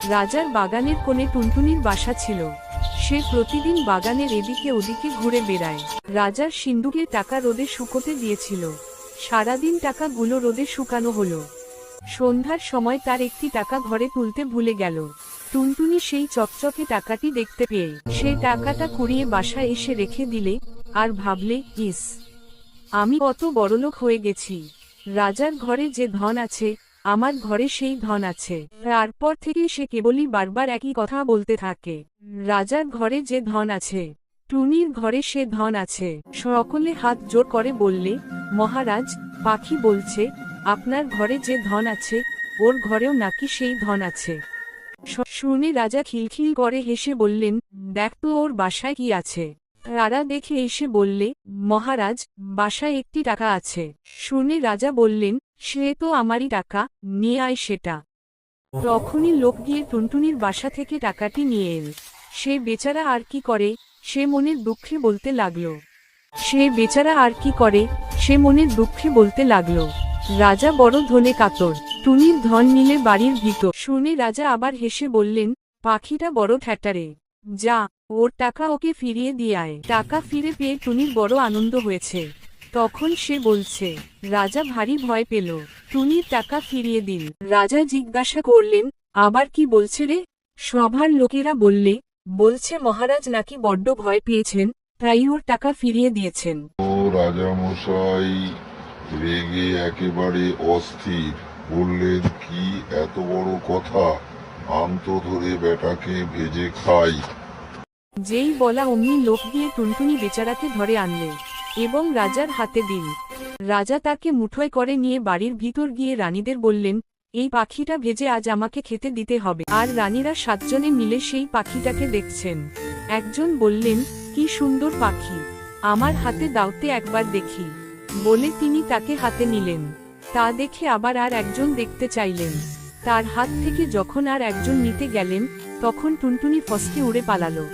রাজার বাগানের কোণে টুনটুনির বাসা ছিল। সে প্রতিদিন বাগানের এদিকে ওদিকে ঘুরে বেড়ায়। রাজার সিন্দুকে টাকা রোদে শুকোতে দিয়েছিল। সারাদিন টাকাগুলো রোদে শুকানো হলো। সন্ধ্যার সময় তার একটি টাকা ঘরে তুলতে ভুলে গেল। টুনটুনি সেই চকচকে টাকাটি দেখতে পেয়ে সে টাকাটা কুড়িয়ে বাসায় এসে রেখে দিলে, আর ভাবলে, ইস, আমি কত বড়লোক হয়ে গেছি। রাজার ঘরে যে ধন আছে, আমার ঘরে সেই ধন আছে। তারপর থেকে সে কেবলই বারবার একই কথা বলতে থাকে, রাজার ঘরে যে ধন আছে, টুনির ঘরে সে ধন আছে। সকলে হাত জোড় করে বললে, মহারাজ, পাখি বলছে আপনার ঘরে যে ধন আছে, ওর ঘরেও নাকি সেই ধন আছে। শুনে রাজা খিলখিল করে হেসে বললেন, দেখ তো ওর বাসায় কি আছে। তারা দেখে এসে বললে, মহারাজ, বাসায় একটি টাকা আছে। শুনে রাজা বললেন, সে তো আমারই টাকা, নিয়ে আয় সেটা। তখনই লোক গিয়ে টুনটুনির বাসা থেকে টাকাটি নিয়ে এল। সে বেচারা আর কি করে, সে মনের দুঃখে বলতে লাগলো। রাজা বড় ধনে কাতর, টুনির ধন নিলে বাড়ির ভিতর। শুনে রাজা আবার হেসে বললেন, পাখিটা বড় ঠ্যাটারে, যা, ওর টাকা ওকে ফিরিয়ে দিয়ে আয়। টাকা ফিরে পেয়ে টুনির বড় আনন্দ হয়েছে। তখন সে বলছে, রাজা ভারী ভয় পেল। টুনির টাকা ফিরিয়ে দিল। রাজা জিজ্ঞাসা করলেন, আবার কি বলছে রে? সভার লোকেরা বলছে মহারাজ নাকি বড্ড ভয় পেয়েছেন, তাই ওর টাকা ফিরিয়ে দিয়েছেন। ও রাজামশাই রেগে একেবারে অস্থির, বললেন, কি এত বড় কথা, আমতো ধরে বেটাকে ভেজে খাই। যেই বলা অমনি লোক গিয়ে টুনটুনি বেচারাকে ধরে আনলে এবং রাজার হাতে দিল। রাজা তাকে মুঠোয় করে নিয়ে বাড়ির ভিতর গিয়ে রানীদের বললেন, এই পাখিটা ভেজে আজ আমাকে খেতে দিতে হবে। আর রানীরা 7 জনে মিলে সেই পাখিটাকে দেখছেন। একজন বললেন, কি সুন্দর পাখি, আমার হাতে দাওতে একবার দেখি। বলে তিনি তাকে হাতে নিলেন। তা দেখে আবার আর একজন দেখতে চাইলেন। তার হাত থেকে যখন আর একজন নিতে গেলেন, তখন টুনটুনি ফসকে উড়ে পালালো।